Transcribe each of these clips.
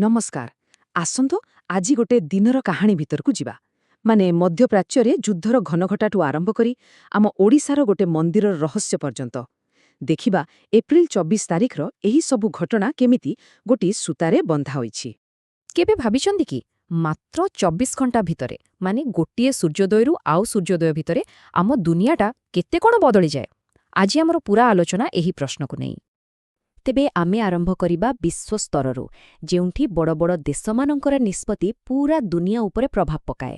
ନମସ୍କାର। ଆସନ୍ତୁ ଆଜି ଗୋଟେ ଦିନର କାହାଣୀ ଭିତରକୁ ଯିବା। ମାନେ ମଧ୍ୟପ୍ରାଚ୍ୟରେ ଯୁଦ୍ଧର ଘନଘଟାଠୁ ଆରମ୍ଭ କରି ଆମ ଓଡ଼ିଶାର ଗୋଟେ ମନ୍ଦିରର ରହସ୍ୟ ପର୍ଯ୍ୟନ୍ତ। ଦେଖିବା ଏପ୍ରିଲ 24 ତାରିଖର ଏହି ସବୁ ଘଟଣା କେମିତି ଗୋଟିଏ ସୂତାରେ ବନ୍ଧା ହୋଇଛି। କେବେ ଭାବିଛନ୍ତି କି ମାତ୍ର 24 ଘଣ୍ଟା ଭିତରେ ମାନେ ଗୋଟିଏ ସୂର୍ଯ୍ୟୋଦୟରୁ ଆଉ ସୂର୍ଯ୍ୟୋଦୟ ଭିତରେ ଆମ ଦୁନିଆଟା କେତେ କ'ଣ ବଦଳିଯାଏ? ଆଜି ଆମର ପୁରା ଆଲୋଚନା ଏହି ପ୍ରଶ୍ନକୁ ନେଇ। ତେବେ ଆମେ ଆରମ୍ଭ କରିବା ବିଶ୍ୱସ୍ତରରୁ, ଯେଉଁଠି ବଡ଼ ବଡ଼ ଦେଶମାନଙ୍କର ନିଷ୍ପତ୍ତି ପୁରା ଦୁନିଆ ଉପରେ ପ୍ରଭାବ ପକାଏ।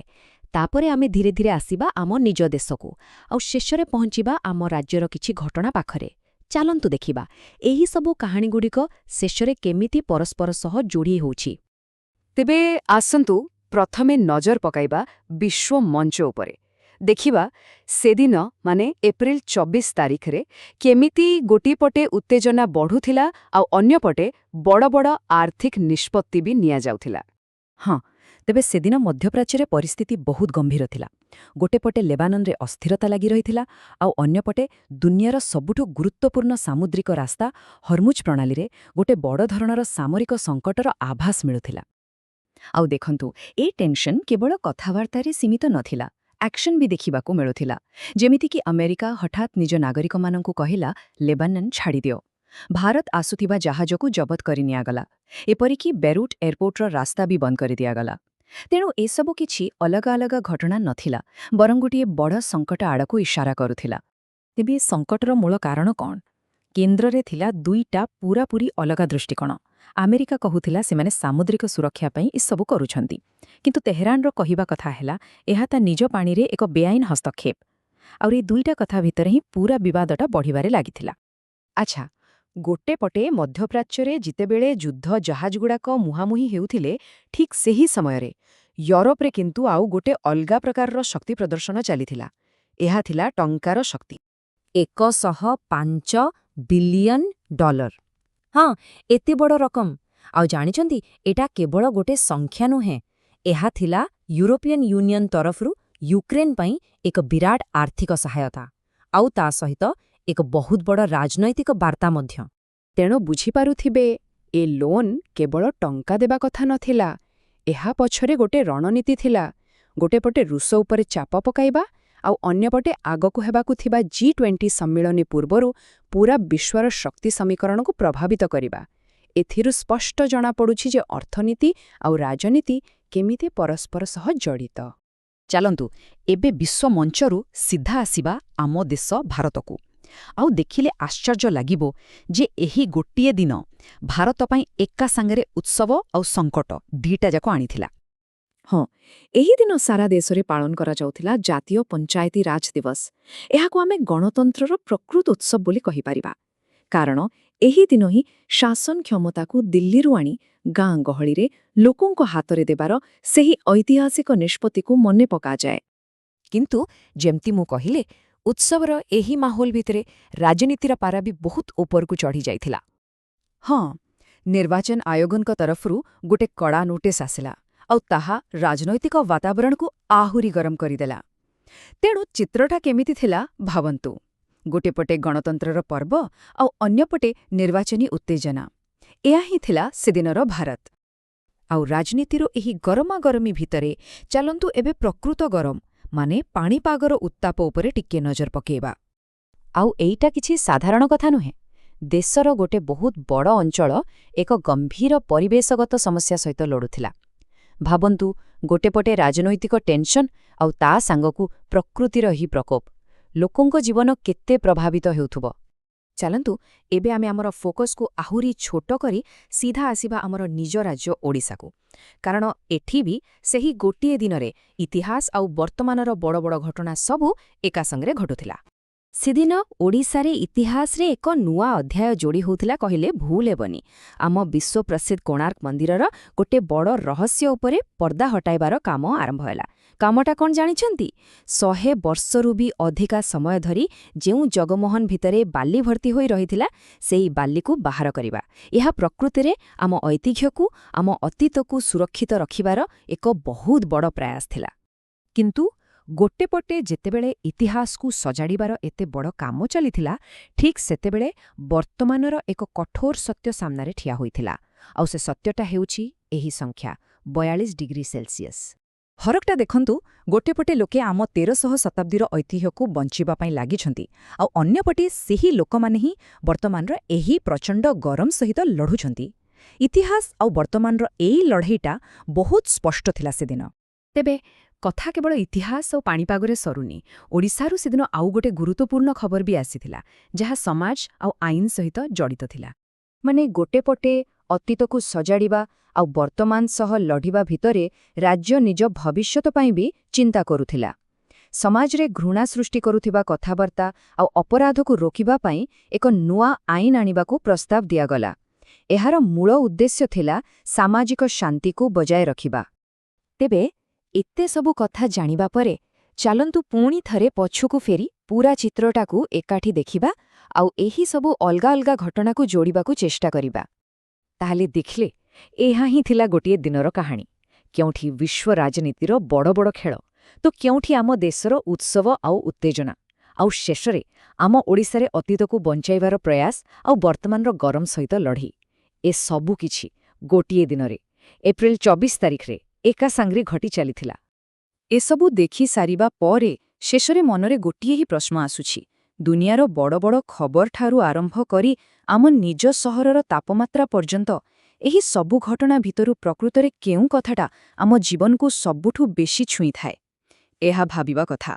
ତାପରେ ଆମେ ଧୀରେ ଧୀରେ ଆସିବା ଆମ ନିଜ ଦେଶକୁ, ଆଉ ଶେଷରେ ପହଞ୍ଚିବା ଆମ ରାଜ୍ୟର କିଛି ଘଟଣା ପାଖରେ। ଚାଲନ୍ତୁ ଦେଖିବା ଏହି ସବୁ କାହାଣୀଗୁଡ଼ିକ ଶେଷରେ କେମିତି ପରସ୍ପର ସହ ଯୋଡ଼ି ହେଉଛି। ତେବେ ଆସନ୍ତୁ ପ୍ରଥମେ ନଜର ପକାଇବା ବିଶ୍ୱ ମଞ୍ଚ ଉପରେ। ଦେଖିବା ସେଦିନ ମାନେ ଏପ୍ରିଲ 24 ତାରିଖରେ କେମିତି ଗୋଟିଏ ପଟେ ଉତ୍ତେଜନା ବଢ଼ୁଥିଲା ଆଉ ଅନ୍ୟପଟେ ବଡ଼ ବଡ଼ ଆର୍ଥିକ ନିଷ୍ପତ୍ତି ବି ନିଆଯାଉଥିଲା। ହଁ, ତେବେ ସେଦିନ ମଧ୍ୟପ୍ରାଚ୍ୟରେ ପରିସ୍ଥିତି ବହୁତ ଗମ୍ଭୀର ଥିଲା। ଗୋଟେ ପଟେ ଲେବାନନରେ ଅସ୍ଥିରତା ଲାଗି ରହିଥିଲା, ଆଉ ଅନ୍ୟପଟେ ଦୁନିଆର ସବୁଠୁ ଗୁରୁତ୍ୱପୂର୍ଣ୍ଣ ସାମୁଦ୍ରିକ ରାସ୍ତା ହର୍ମୁଜ ପ୍ରଣାଳୀରେ ଗୋଟେ ବଡ଼ ଧରଣର ସାମରିକ ସଙ୍କଟର ଆଭାସ ମିଳୁଥିଲା। ଆଉ ଦେଖନ୍ତୁ, এই ଟେନସନ୍ କେବଳ କଥାବାର୍ତ୍ତାରେ ସୀମିତ ନଥିଲା, ଆକ୍ସନ୍ ବି ଦେଖିବାକୁ ମିଳୁଥିଲା। ଯେମିତିକି ଆମେରିକା ହଠାତ୍ ନିଜ ନାଗରିକମାନଙ୍କୁ କହିଲା, ଲେବାନନ ଛାଡ଼ିଦିଅ। ଭାରତ ଆସୁଥିବା ଜାହାଜକୁ ଜବତ କରି ନିଆଗଲା। ଏପରିକି ବେରୁଟ୍ ଏୟାରପୋର୍ଟର ରାସ୍ତା ବି ବନ୍ଦ କରିଦିଆଗଲା। ତେଣୁ ଏସବୁ କିଛି ଅଲଗା ଅଲଗା ଘଟଣା ନଥିଲା, ବରଂ ଗୋଟିଏ ବଡ଼ ସଙ୍କଟ ଆଡ଼କୁ ଇସାରା କରୁଥିଲା। ତେବେ ଏ ସଙ୍କଟର ମୂଳ କାରଣ କ'ଣ? କେନ୍ଦ୍ରରେ ଥିଲା ଦୁଇଟା ପୂରାପୂରି ଅଲଗା ଦୃଷ୍ଟିକୋଣ। ଆମେରିକା କହୁଥିଲା ସେମାନେ ସାମୁଦ୍ରିକ ସୁରକ୍ଷା ପାଇଁ ଏସବୁ କରୁଛନ୍ତି, କିନ୍ତୁ ତେହେରାନର କହିବା କଥା ହେଲା ଏହା ତା ନିଜ ପାଣିରେ ଏକ ବେଆଇନ ହସ୍ତକ୍ଷେପ। ଆଉ ଏ ଦୁଇଟା କଥା ଭିତରେ ହିଁ ପୁରା ବିବାଦଟା ବଢ଼ିବାରେ ଲାଗିଥିଲା। ଆଚ୍ଛା, ଗୋଟେ ପଟେ ମଧ୍ୟପ୍ରାଚ୍ୟରେ ଯେତେବେଳେ ଯୁଦ୍ଧ ଜାହାଜଗୁଡ଼ାକ ମୁହାଁମୁହିଁ ହେଉଥିଲେ, ଠିକ୍ ସେହି ସମୟରେ ୟୁରୋପରେ କିନ୍ତୁ ଆଉ ଗୋଟେ ଅଲଗା ପ୍ରକାରର ଶକ୍ତି ପ୍ରଦର୍ଶନ ଚାଲିଥିଲା। ଏହା ଥିଲା ଟଙ୍କାର ଶକ୍ତି। 105 ବିଲିୟନ ଡଲାର। ହଁ, ଏତେ ବଡ଼ ରକମ। ଆଉ ଜାଣିଛନ୍ତି, ଏଟା କେବଳ ଗୋଟେ ସଂଖ୍ୟା ନୁହେଁ, ଏହା ଥିଲା ୟୁରୋପିଆନ୍ ୟୁନିୟନ ତରଫରୁ ୟୁକ୍ରେନ ପାଇଁ ଏକ ବିରାଟ ଆର୍ଥିକ ସହାୟତା, ଆଉ ତା ସହିତ ଏକ ବହୁତ ବଡ଼ ରାଜନୈତିକ ବାର୍ତ୍ତା ମଧ୍ୟ। ତେଣୁ ବୁଝିପାରୁଥିବେ, ଏ ଲୋନ୍ କେବଳ ଟଙ୍କା ଦେବା କଥା ନଥିଲା। ଏହା ପଛରେ ଗୋଟେ ରଣନୀତି ଥିଲା। ଗୋଟେ ପଟେ ରୁଷ ଉପରେ ଚାପ ପକାଇବା, ଆଉ ଅନ୍ୟପଟେ ଆଗକୁ ହେବାକୁ ଥିବା G20 ସମ୍ମିଳନୀ ପୂର୍ବରୁ ପୁରା ବିଶ୍ୱର ଶକ୍ତି ସମୀକରଣକୁ ପ୍ରଭାବିତ କରିବା। ଏଥିରୁ ସ୍ପଷ୍ଟ ଜଣାପଡ଼ୁଛି ଯେ ଅର୍ଥନୀତି ଆଉ ରାଜନୀତି କେମିତି ପରସ୍ପର ସହ ଜଡ଼ିତ। ଚାଲନ୍ତୁ ଏବେ ବିଶ୍ୱ ମଞ୍ଚରୁ ସିଧା ଆସିବା ଆମ ଦେଶ ଭାରତକୁ। ଆଉ ଦେଖିଲେ ଆଶ୍ଚର୍ଯ୍ୟ ଲାଗିବ ଯେ ଏହି ଗୋଟିଏ ଦିନ ଭାରତ ପାଇଁ ଏକା ସାଙ୍ଗରେ ଉତ୍ସବ ଆଉ ସଙ୍କଟ ଦିଟା ଯାକ ଆଣିଥିଲା। ହଁ, ଏହି ଦିନ ସାରା ଦେଶରେ ପାଳନ କରାଯାଉଥିଲା ଜାତୀୟ ପଞ୍ଚାୟତି ରାଜ ଦିବସ। ଏହାକୁ ଆମେ ଗଣତନ୍ତ୍ରର ପ୍ରକୃତ ଉତ୍ସବ ବୋଲି କହିପାରିବା। କାରଣ ଏହି ଦିନ ହିଁ ଶାସନ କ୍ଷମତାକୁ ଦିଲ୍ଲୀରୁ ଆଣି ଗାଁ ଗହଳିରେ ଲୋକଙ୍କ ହାତରେ ଦେବାର ସେହି ଐତିହାସିକ ନିଷ୍ପତ୍ତିକୁ ମନେ ପକାଯାଏ। କିନ୍ତୁ ଯେମିତି ମୁଁ କହିଲେ, ଉତ୍ସବର ଏହି ମାହୋଲ ଭିତରେ ରାଜନୀତିର ପାରା ବି ବହୁତ ଉପରକୁ ଚଢ଼ି ଯାଇଥିଲା। ହଁ, ନିର୍ବାଚନ ଆୟୋଗଙ୍କ ତରଫରୁ ଗୋଟେ କଡ଼ା ନୋଟିସ୍ ଆସିଲା, ଆଉ ତାହା ରାଜନୈତିକ ବାତାବରଣକୁ ଆହୁରି ଗରମ କରିଦେଲା। ତେଣୁ ଚିତ୍ରଟା କେମିତି ଥିଲା ଭାବନ୍ତୁ। ଗୋଟେ ପଟେ ଗଣତନ୍ତ୍ରର ପର୍ବ, ଆଉ ଅନ୍ୟପଟେ ନିର୍ବାଚନୀ ଉତ୍ତେଜନା। ଏହା ହିଁ ଥିଲା ସେଦିନର ଭାରତ। ଆଉ ରାଜନୀତିର ଏହି ଗରମାଗରମୀ ଭିତରେ ଚାଲନ୍ତୁ ଏବେ ପ୍ରକୃତ ଗରମ ମାନେ ପାଣିପାଗର ଉତ୍ତାପ ଉପରେ ଟିକିଏ ନଜର ପକେଇବା। ଆଉ ଏଇଟା କିଛି ସାଧାରଣ କଥା ନୁହେଁ। ଦେଶର ଗୋଟେ ବହୁତ ବଡ଼ ଅଞ୍ଚଳ ଏକ ଗମ୍ଭୀର ପରିବେଶଗତ ସମସ୍ୟା ସହିତ ଲଢ଼ୁଥିଲା। ଭାବନ୍ତୁ, ଗୋଟେ ପଟେ ରାଜନୈତିକ ଟେନସନ୍, ଆଉ ତା ସାଙ୍ଗକୁ ପ୍ରକୃତିର ଏହି ପ୍ରକୋପ। ଲୋକଙ୍କ ଜୀବନ କେତେ ପ୍ରଭାବିତ ହେଉଥିବ। ଚାଲନ୍ତୁ ଏବେ ଆମେ ଆମର ଫୋକସ୍କୁ ଆହୁରି ଛୋଟ କରି ସିଧା ଆସିବା ଆମର ନିଜ ରାଜ୍ୟ ଓଡ଼ିଶାକୁ। କାରଣ ଏଠି ବି ସେହି ଗୋଟିଏ ଦିନରେ ଇତିହାସ ଆଉ ବର୍ତ୍ତମାନର ବଡ଼ ବଡ଼ ଘଟଣା ସବୁ ଏକା ସାଙ୍ଗରେ ଘଟୁଥିଲା। ସେଦିନ ଓଡ଼ିଶାରେ ଇତିହାସରେ ଏକ ନୂଆ ଅଧ୍ୟାୟ ଯୋଡ଼ି ହେଉଥିଲା କହିଲେ ଭୁଲ ହେବନି। ଆମ ବିଶ୍ୱପ୍ରସିଦ୍ଧ କୋଣାର୍କ ମନ୍ଦିରର ଗୋଟେ ବଡ଼ ରହସ୍ୟ ଉପରେ ପର୍ଦ୍ଦା ହଟାଇବାର କାମ ଆରମ୍ଭ ହେଲା। କାମଟା କ'ଣ ଜାଣିଛନ୍ତି? 100 ବର୍ଷରୁ ବି ଅଧିକା ସମୟ ଧରି ଯେଉଁ ଜଗମୋହନ ଭିତରେ ବାଲି ଭର୍ତ୍ତି ହୋଇ ରହିଥିଲା, ସେହି ବାଲିକୁ ବାହାର କରିବା। ଏହା ପ୍ରକୃତିରେ ଆମ ଐତିହ୍ୟକୁ, ଆମ ଅତୀତକୁ ସୁରକ୍ଷିତ ରଖିବାର ଏକ ବହୁତ ବଡ଼ ପ୍ରୟାସ ଥିଲା। କିନ୍ତୁ ଗୋଟେ ପଟେ ଯେତେବେଳେ ଇତିହାସକୁ ସଜାଡ଼ିବାର ଏତେ ବଡ଼ କାମ ଚାଲିଥିଲା, ଠିକ୍ ସେତେବେଳେ ବର୍ତ୍ତମାନର ଏକ କଠୋର ସତ୍ୟ ସାମ୍ନାରେ ଠିଆ ହୋଇଥିଲା। ଆଉ ସେ ସତ୍ୟଟା ହେଉଛି ଏହି ସଂଖ୍ୟା 42 ଡିଗ୍ରୀ ସେଲ୍ସିୟସ୍। ଫରକଟା ଦେଖନ୍ତୁ, ଗୋଟେ ପଟେ ଲୋକେ ଆମ 1300 ଶତାବ୍ଦୀର ଐତିହ୍ୟକୁ ବଞ୍ଚିବା ପାଇଁ ଲାଗିଛନ୍ତି, ଆଉ ଅନ୍ୟପଟେ ସେହି ଲୋକମାନେ ହିଁ ବର୍ତ୍ତମାନର ଏହି ପ୍ରଚଣ୍ଡ ଗରମ ସହିତ ଲଢ଼ୁଛନ୍ତି। ଇତିହାସ ଆଉ ବର୍ତ୍ତମାନର ଏଇ ଲଢ଼େଇଟା ବହୁତ ସ୍ପଷ୍ଟ ଥିଲା ସେଦିନ। ତେବେ କଥା କେବଳ ଇତିହାସ ଆଉ ପାଣିପାଗରେ ସରୁନି। ଓଡ଼ିଶାରୁ ସେଦିନ ଆଉ ଗୋଟେ ଗୁରୁତ୍ୱପୂର୍ଣ୍ଣ ଖବର ବି ଆସିଥିଲା, ଯାହା ସମାଜ ଆଉ ଆଇନ ସହିତ ଜଡ଼ିତ ଥିଲା। ମାନେ ଗୋଟେ ପଟେ ଅତୀତକୁ ସଜାଡ଼ିବା ଆଉ ବର୍ତ୍ତମାନ ସହ ଲଢ଼ିବା ଭିତରେ ରାଜ୍ୟ ନିଜ ଭବିଷ୍ୟତ ପାଇଁ ବି ଚିନ୍ତା କରୁଥିଲା। ସମାଜରେ ଘୃଣା ସୃଷ୍ଟି କରୁଥିବା କଥାବାର୍ତ୍ତା ଆଉ ଅପରାଧକୁ ରୋକିବା ପାଇଁ ଏକ ନୂଆ ଆଇନ ଆଣିବାକୁ ପ୍ରସ୍ତାବ ଦିଆଗଲା। ଏହାର ମୂଳ ଉଦ୍ଦେଶ୍ୟ ଥିଲା ସାମାଜିକ ଶାନ୍ତିକୁ ବଜାୟ ରଖିବା। ତେବେ ଏତେ ସବୁ କଥା ଜାଣିବା ପରେ ଚାଲନ୍ତୁ ପୁଣି ଥରେ ପଛକୁ ଫେରି ପୂରା ଚିତ୍ରଟାକୁ ଏକାଠି ଦେଖିବା ଆଉ ଏହି ସବୁ ଅଲଗା ଅଲଗା ଘଟଣାକୁ ଯୋଡ଼ିବାକୁ ଚେଷ୍ଟା କରିବା। ତାହେଲେ ଦେଖିଲେ, ଏହା ହିଁ ଥିଲା ଗୋଟିଏ ଦିନର କାହାଣୀ। କେଉଁଠି ବିଶ୍ୱ ରାଜନୀତିର ବଡ଼ ବଡ଼ ଖେଳ, ତ କେଉଁଠି ଆମ ଦେଶର ଉତ୍ସବ ଆଉ ଉତ୍ତେଜନା, ଆଉ ଶେଷରେ ଆମ ଓଡ଼ିଶାରେ ଅତୀତକୁ ବଞ୍ଚାଇବାର ପ୍ରୟାସ ଆଉ ବର୍ତ୍ତମାନର ଗରମ ସହିତ ଲଢ଼େଇ। ଏ ସବୁ କିଛି ଗୋଟିଏ ଦିନରେ ଏପ୍ରିଲ 24 ତାରିଖରେ ଏକା ସାଙ୍ଗରେ ଘଟି ଚାଲିଥିଲା। ଏସବୁ ଦେଖି ସାରିବା ପରେ ଶେଷରେ ମନରେ ଗୋଟିଏ ହିଁ ପ୍ରଶ୍ନ ଆସୁଛି। ଦୁନିଆର ବଡ଼ ବଡ଼ ଖବରଠାରୁ ଆରମ୍ଭ କରି ଆମ ନିଜ ସହରର ତାପମାତ୍ରା ପର୍ଯ୍ୟନ୍ତ ଏହି ସବୁ ଘଟଣା ଭିତରୁ ପ୍ରକୃତରେ କେଉଁ କଥାଟା ଆମ ଜୀବନକୁ ସବୁଠୁ ବେଶି ଛୁଇଁଥାଏ? ଏହା ଭାବିବା କଥା।